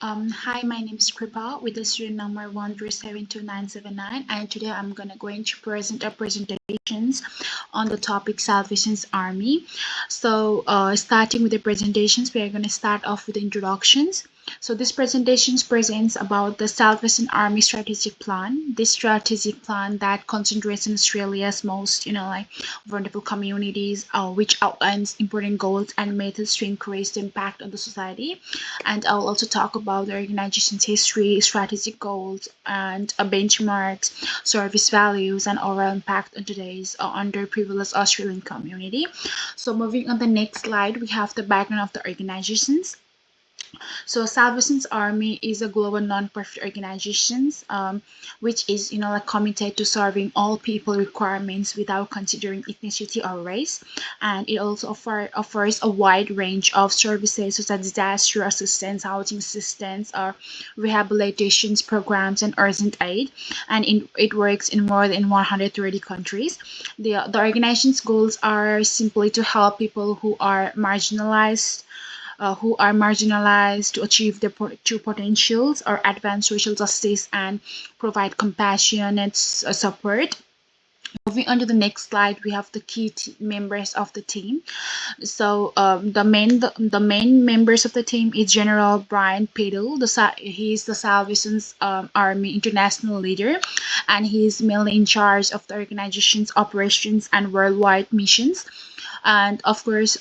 Hi, my name is Kripa with the student number 1372979, and today I'm going to present our presentations on the topic Salvation's Army. So starting with the presentations, we are going to start off with the introductions. So this presentation presents about the Salvation Army strategic plan. This strategic plan that concentrates on Australia's most, vulnerable communities, which outlines important goals and methods to increase the impact on the society. And I'll also talk about the organization's history, strategic goals, and benchmarks, service values, and overall impact on today's underprivileged Australian community. So moving on the next slide, we have the background of the organizations. So Salvation's Army is a global non-profit organization, which is committed to serving all people requirements without considering ethnicity or race, and it also offers a wide range of services such as disaster assistance, housing assistance, or rehabilitations programs and urgent aid, and it works in more than 130 countries. The organization's goals are simply to help people who are marginalized to achieve their true potentials or advance social justice and provide compassionate support. Moving on to the next slide, we have the key members of the team. So the main members of the team is General Brian Peddle. He is the Salvation's Army international leader, and he is mainly in charge of the organization's operations and worldwide missions. And of course,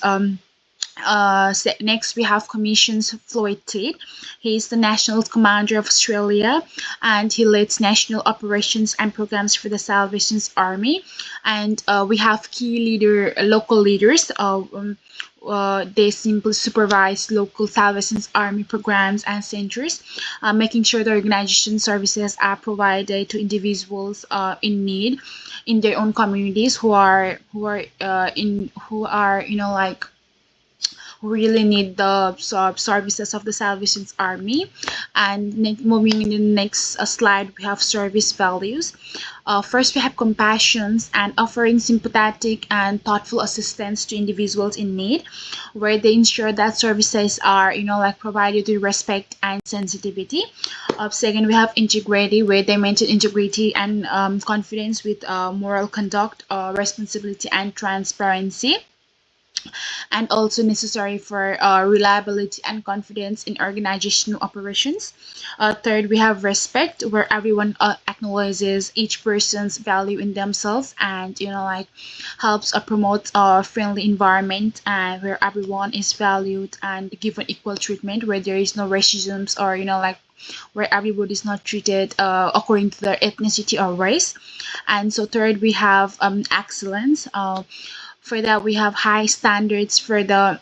next we have Commissions Floyd Tate. He is the National Commander of Australia, and he leads national operations and programs for the Salvation's Army. And we have local leaders. They simply supervise local Salvation's Army programs and centers, making sure the organization services are provided to individuals in need in their own communities who really need the services of the Salvation's Army. And moving in the next slide, we have service values. First, we have compassion and offering sympathetic and thoughtful assistance to individuals in need, where they ensure that services are, provided with respect and sensitivity. Second, we have integrity, where they maintain integrity and confidence with moral conduct, responsibility, and transparency, and also necessary for reliability and confidence in organizational operations. Third, we have respect, where everyone acknowledges each person's value in themselves and helps promote a friendly environment and where everyone is valued and given equal treatment, where there is no racism or where everybody is not treated according to their ethnicity or race. And so third, we have excellence. For that, we have high standards for the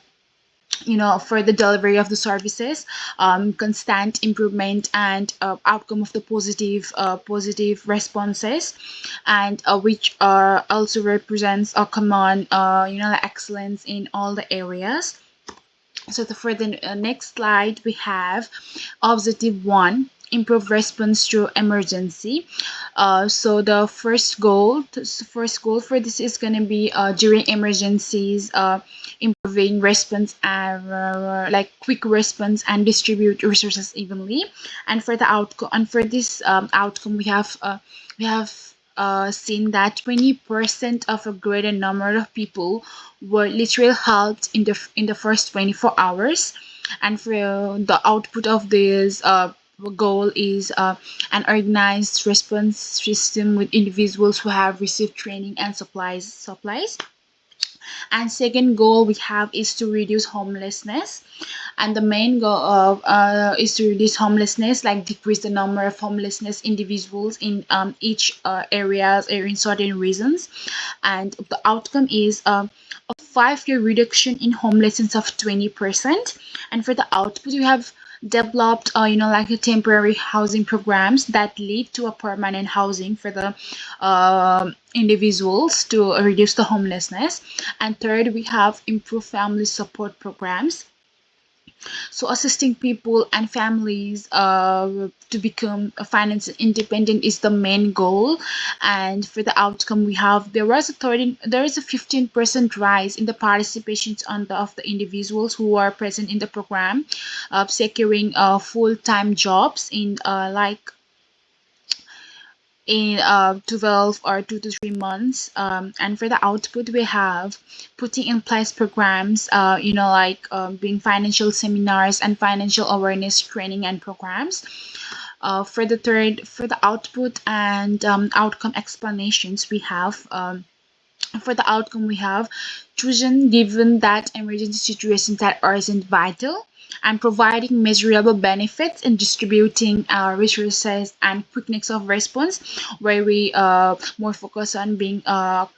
delivery of the services, constant improvement and outcome of the positive responses, and which also represents a common excellence in all the areas. So for the next slide, we have objective 1, improve response to emergency. So the first goal for this is going to be during emergencies, improving response and quick response and distribute resources evenly. And for the outcome, and for this outcome, we have seen that 20% of a greater number of people were literally helped in the first 24 hours. And for the output of this goal is an organized response system with individuals who have received training and supplies. And second goal we have is to reduce homelessness, and the main goal of is to reduce homelessness, like decrease the number of homelessness individuals in each areas or in certain regions. And the outcome is a 5-year reduction in homelessness of 20%. And for the output, we have developed a temporary housing programs that lead to a permanent housing for the individuals to reduce the homelessness. And third, we have improved family support programs. So assisting people and families to become financially independent is the main goal. And for the outcome, we have there is a 15% rise in the participations of the individuals who are present in the program, securing full-time jobs in 12 or 2 to 3 months. And for the output, we have putting in place programs, being financial seminars and financial awareness training and programs. For the output and outcome explanations, for the outcome we have chosen given that emergency situations that aren't vital and providing measurable benefits in distributing resources and quickness of response, where we more focus on being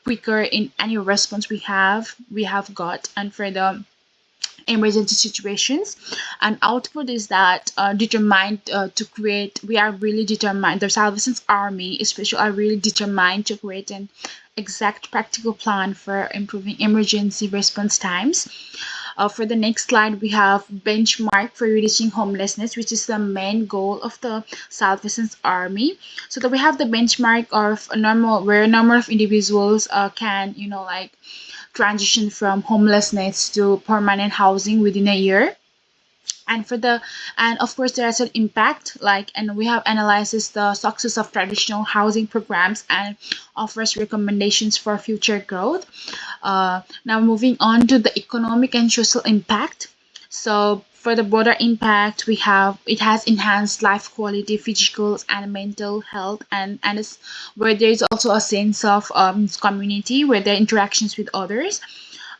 quicker in any response we have got. And for the emergency situations, and output is that determined to create we are really determined, the Salvation's Army especially are really determined to create an exact practical plan for improving emergency response times. For the next slide, we have benchmark for reducing homelessness, which is the main goal of the Salvation's Army. So that we have the benchmark of a normal where a number of individuals can transition from homelessness to permanent housing within a year. And of course there is an impact, and we have analyzes the success of traditional housing programs and offers recommendations for future growth. Now moving on to the economic and social impact. So for the broader impact, we have it has enhanced life quality, physical and mental health, and it's where there is also a sense of community, where there are interactions with others.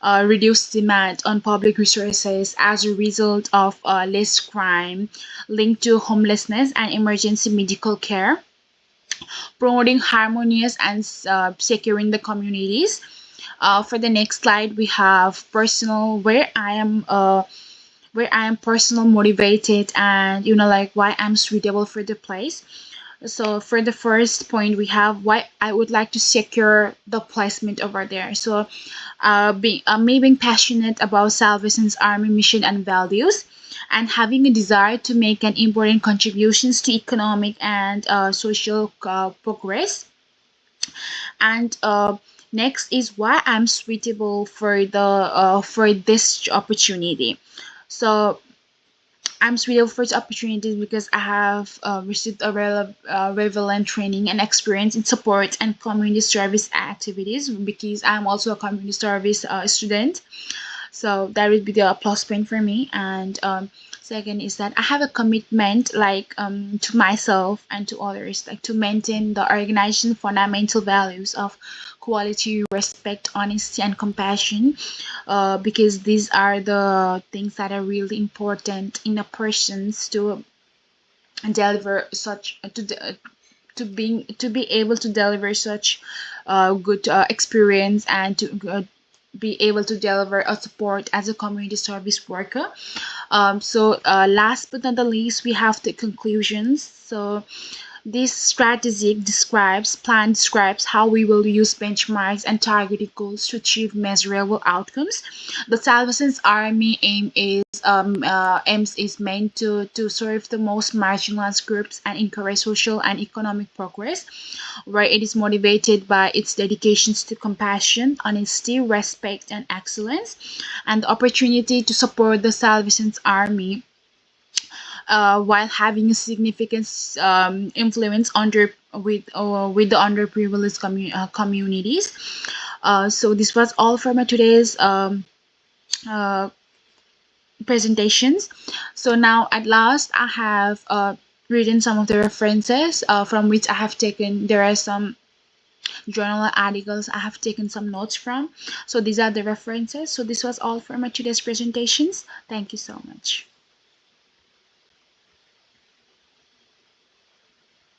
Reduced demand on public resources as a result of less crime linked to homelessness and emergency medical care, promoting harmonious and securing the communities. For the next slide, we have personal, where I am personal motivated, and why I'm suitable for the place. So for the first point, we have why I would like to secure the placement over there. So me being passionate about Salvation's Army mission and values, and having a desire to make an important contributions to economic and social progress. And next is why I'm suitable for this opportunity. So I'm suitable for this opportunity because I have received a relevant training and experience in support and community service activities, because I'm also a community service student. So that would be the plus point for me. And second is that I have a commitment, to myself and to others, to maintain the organization fundamental values of quality, respect, honesty, and compassion, because these are the things that are really important in a person's to deliver such to be able to deliver such good experience, and to be able to deliver a support as a community service worker. Last but not the least, we have the conclusions. So this strategy describes how we will use benchmarks and targeted goals to achieve measurable outcomes. The Salvation's Army aims is meant to serve the most marginalized groups and encourage social and economic progress, where it is motivated by its dedications to compassion, honesty, respect, and excellence, and the opportunity to support the Salvation's Army while having a significant influence with the underprivileged communities. So this was all for my today's uh, presentations. So now at last I have written some of the references from which I have taken. There are some journal articles I have taken some notes from. So these are the references. So this was all for my today's presentations. Thank you so much.